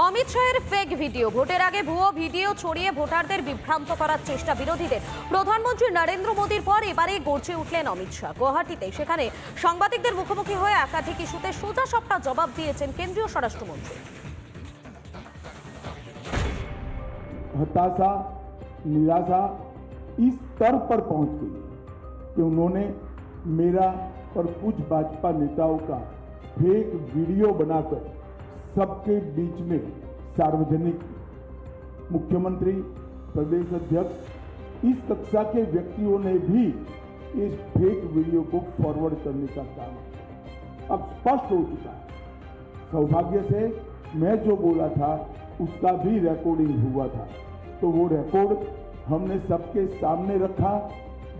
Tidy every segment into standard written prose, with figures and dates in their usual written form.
অমিত শাহের fake video, ভোটের আগে ভুয়ো ভিডিও ছড়িয়ে ভোটারদের বিভ্রান্ত করার চেষ্টা বিরোধীদের। প্রধানমন্ত্রী নরেন্দ্র মোদীর পর এবারে গর্জে উঠলেন অমিত শাহ। গুয়াহাটিতে সেখানে সাংবাদিকদের মুখোমুখি হয়ে একাধিক ইস্যুতে সোজা সাপটা জবাব দিয়েছেন কেন্দ্রীয় স্বরাষ্ট্রমন্ত্রী। हताशा, निराशा इस स्तर पर पहुंच गई कि उन्होंने मेरा और कुछ भाजपा नेताओं का फेक वीडियो बनाकर सबके बीच में सार्वजनिक, मुख्यमंत्री, प्रदेश अध्यक्ष, इस कक्षा के व्यक्तियों ने भी इस फेक वीडियो को फॉरवर्ड करने का काम अब स्पष्ट हो चुका है। सौभाग्य से मैं जो बोला था उसका भी रिकॉर्डिंग हुआ था, तो वो रिकॉर्ड हमने सबके सामने रखा।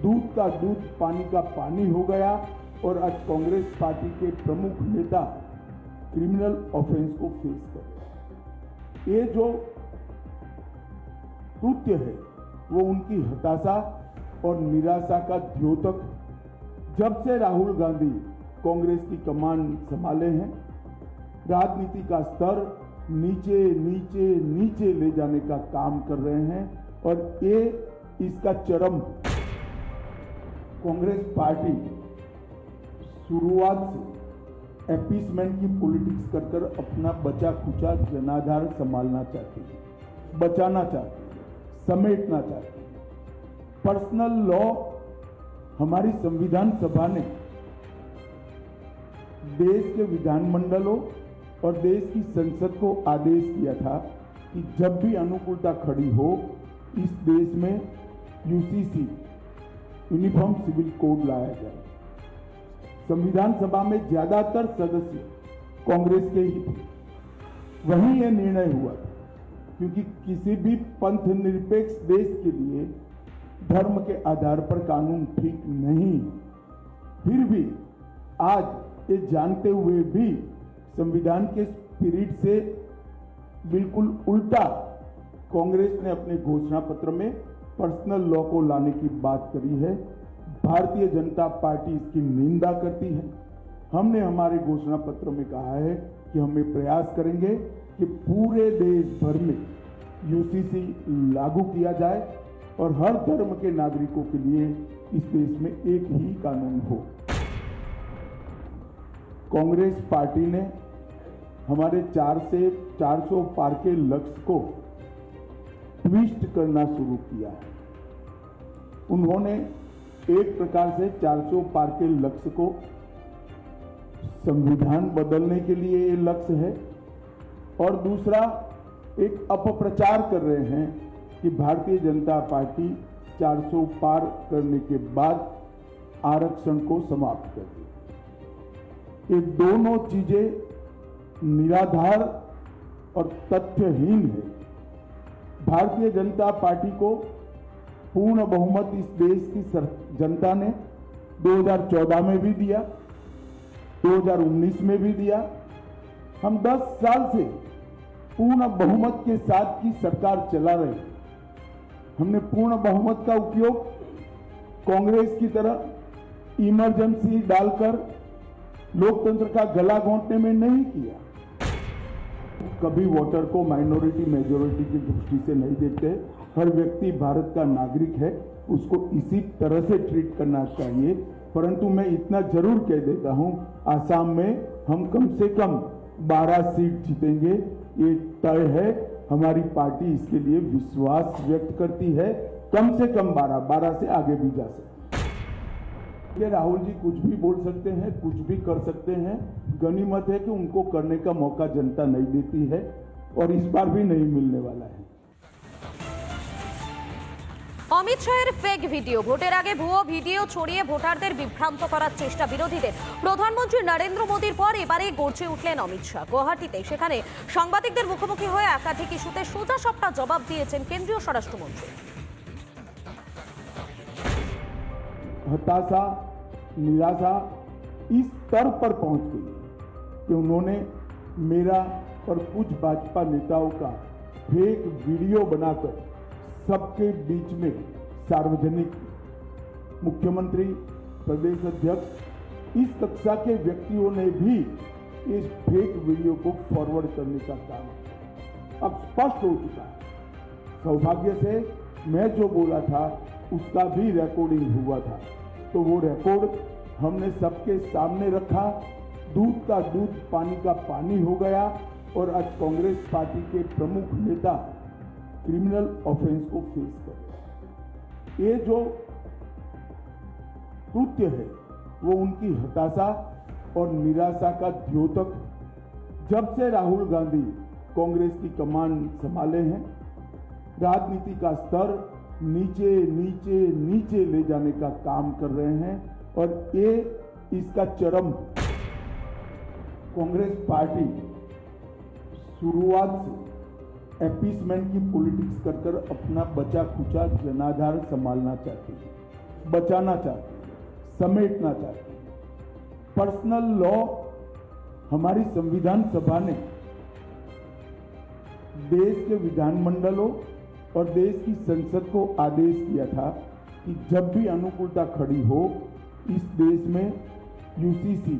दूध का दूध, पानी का पानी हो गया और आज कांग्रेस पार्टी के प्रमुख नेता क्रिमिनल ऑफेंस को फेस कर रहे हैं। ये जो कृत्य है वो उनकी हताशा और निराशा का द्योतक। जब से राहुल गांधी कांग्रेस की कमान संभाले हैं, राजनीति का स्तर नीचे नीचे नीचे ले जाने का काम कर रहे हैं और ये इसका चरम। कांग्रेस पार्टी शुरुआत से अपीसमेंट की पॉलिटिक्स कर कर अपना बचा खुचा जनाधार संभालना चाहती है, बचाना चाहती है, समेटना चाहती है। पर्सनल लॉ, हमारी संविधान सभा ने देश के विधानमंडलों और देश की संसद को आदेश किया था कि जब भी अनुकूलता खड़ी हो इस देश में यूसीसी, यूनिफॉर्म सिविल कोड लाया जाए। संविधान सभा में ज्यादातर सदस्य कांग्रेस के ही थे, वहीं यह निर्णय हुआ था, क्योंकि किसी भी पंथ निरपेक्ष देश के लिए धर्म के आधार पर कानून ठीक नहीं। फिर भी आज ये जानते हुए भी संविधान के स्पिरिट से बिल्कुल उल्टा कांग्रेस ने अपने घोषणा पत्र में पर्सनल लॉ को लाने की बात करी है। भारतीय जनता पार्टी इसकी निंदा करती है। हमने हमारे घोषणा पत्र में कहा है कि हम ये प्रयास करेंगे कि पूरे देश भर में यूसीसी लागू किया जाए और हर धर्म के नागरिकों के लिए इस देश में एक ही कानून हो। कांग्रेस पार्टी ने हमारे 400 पार के लक्ष्य को ट्विस्ट करना शुरू किया है। उन्होंने एक प्रकार से 400 पार के लक्ष्य को संविधान बदलने के लिए ये लक्ष्य है, और दूसरा एक अपप्रचार कर रहे हैं कि भारतीय जनता पार्टी 400 पार करने के बाद आरक्षण को समाप्त कर दी। ये दोनों चीजें निराधार और तथ्यहीन है। भारतीय जनता पार्टी को पूर्ण बहुमत इस देश की जनता ने 2014 में भी दिया, 2019 में भी दिया। हम 10 साल से पूर्ण बहुमत के साथ की सरकार चला रहे हैं। हमने पूर्ण बहुमत का उपयोग कांग्रेस की तरह इमरजेंसी डालकर लोकतंत्र का गला घोंटने में नहीं किया। कभी वोटर को माइनॉरिटी मेजॉरिटी की दृष्टि से नहीं देखते। हर व्यक्ति भारत का नागरिक है, उसको इसी तरह से ट्रीट करना चाहिए। परंतु मैं इतना जरूर कह देता हूं, आसाम में हम कम से कम 12 सीट जीतेंगे, ये तय है। हमारी पार्टी इसके लिए विश्वास व्यक्त करती है। कम से कम 12 से आगे भी जा सकते हैं। राहुल जी कुछ भी बोल सकते हैं, कुछ भी कर सकते हैं। गनीमत है कि उनको करने का मौका जनता नहीं देती है और इस बार भी नहीं मिलने वाला है। অমিত শাহের ফেক ভিডিও, ভোটের আগে ভুয়ো ভিডিও ছড়িয়ে ভোটারদের বিভ্রান্ত করার চেষ্টা বিরোধীদের। প্রধানমন্ত্রী নরেন্দ্র মোদীর পর এবারে গর্জে উঠলেন অমিত শাহ। গুয়াহাটিতে সেখানে সাংবাদিকদের মুখোমুখি হয়ে একাধিক ইস্যুতে সোজা সাপটা জবাব দিয়েছেন কেন্দ্রীয় স্বরাষ্ট্রমন্ত্রী। हताशा, निराशा इस स्तर पर पहुंच गई कि उन्होंने मेरा और कुछ भाजपा नेताओं का फेक वीडियो बनाकर सबके बीच में सार्वजनिक, मुख्यमंत्री, प्रदेश अध्यक्ष, इस कक्षा के व्यक्तियों ने भी इस फेक वीडियो को फॉरवर्ड करने का काम अब स्पष्ट हो चुका है। सौभाग्य से मैं जो बोला था उसका भी रिकॉर्डिंग हुआ था, तो वो रिकॉर्ड हमने सबके सामने रखा। दूध का दूध, पानी का पानी हो गया और आज कांग्रेस पार्टी के प्रमुख नेता क्रिमिनल ऑफेंस को फेस कर रहे हैं। ये जो कृत्य है वो उनकी हताशा और निराशा का द्योतक। जब से राहुल गांधी कांग्रेस की कमान संभाले हैं, राजनीति का स्तर नीचे नीचे नीचे ले जाने का काम कर रहे हैं और ये इसका चरम। कांग्रेस पार्टी शुरुआत से अपीसमेंट की पॉलिटिक्स कर कर अपना बचा खुचा जनाधार संभालना चाहती है, बचाना चाहती है, समेटना चाहती है। पर्सनल लॉ, हमारी संविधान सभा ने देश के विधानमंडलों और देश की संसद को आदेश किया था कि जब भी अनुकूलता खड़ी हो इस देश में यूसीसी,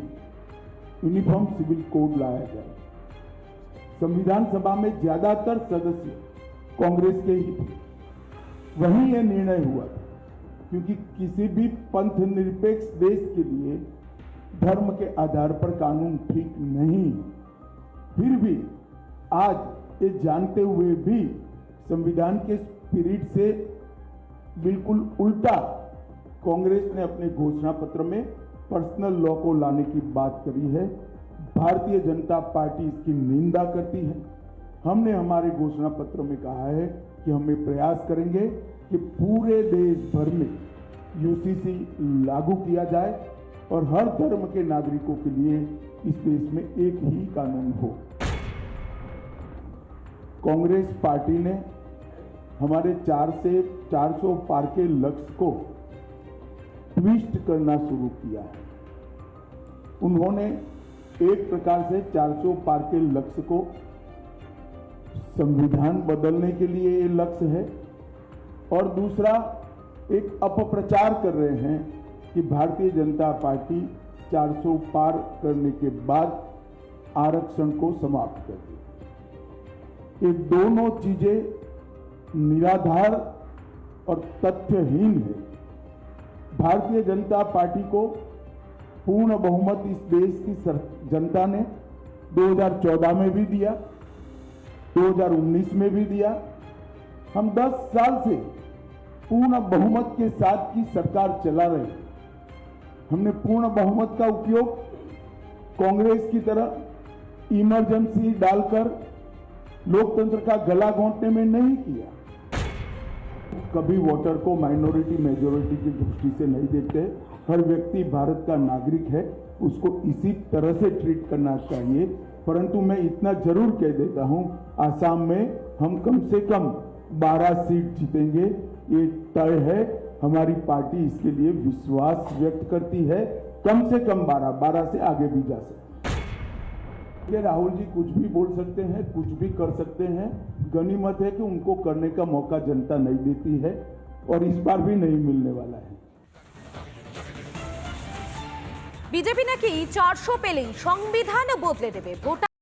यूनिफॉर्म सिविल कोड लाया जाए। संविधान सभा में ज्यादातर सदस्य कांग्रेस के ही थे, वहीं यह निर्णय हुआ था, क्योंकि किसी भी पंथ निरपेक्ष देश के लिए धर्म के आधार पर कानून ठीक नहीं। फिर भी आज ये जानते हुए भी संविधान के स्पिरिट से बिल्कुल उल्टा कांग्रेस ने अपने घोषणा पत्र में पर्सनल लॉ को लाने की बात करी है। भारतीय जनता पार्टी इसकी निंदा करती है। हमने हमारे घोषणा पत्र में कहा है कि हम ये प्रयास करेंगे कि पूरे देश भर में यूसीसी लागू किया जाए और हर धर्म के नागरिकों के लिए इस देश में एक ही कानून हो। कांग्रेस पार्टी ने हमारे 400 पार के लक्ष्य को ट्विस्ट करना शुरू किया है। उन्होंने एक प्रकार से 400 पार के लक्ष्य को संविधान बदलने के लिए ये लक्ष्य है और दूसरा एक अपप्रचार कर रहे हैं कि भारतीय जनता पार्टी 400 पार करने के बाद आरक्षण को समाप्त कर दी। ये दोनों चीजें निराधार और तथ्यहीन है। भारतीय जनता पार्टी को पूर्ण बहुमत इस देश की जनता ने 2014 में भी दिया, 2019 में भी दिया। हम 10 साल से पूर्ण बहुमत के साथ की सरकार चला रहे हैं। हमने पूर्ण बहुमत का उपयोग कांग्रेस की तरह इमरजेंसी डालकर लोकतंत्र का गला घोंटने में नहीं किया। कभी वोटर को माइनॉरिटी मेजॉरिटी की दृष्टि से नहीं देखते। हर व्यक्ति भारत का नागरिक है, उसको इसी तरह से ट्रीट करना चाहिए। परंतु मैं इतना जरूर कह देता हूं, आसाम में हम कम से कम 12 सीट जीतेंगे, ये तय है। हमारी पार्टी इसके लिए विश्वास व्यक्त करती है। कम से कम 12 से आगे भी जा सकते। राहुल जी कुछ भी बोल सकते हैं, कुछ भी कर सकते हैं। गनीमत है कि उनको करने का मौका जनता नहीं देती है और इस बार भी नहीं मिलने वाला है। বিজেপি নাকি 400 পেলেই সংবিধান বদলে দেবে। ভোটার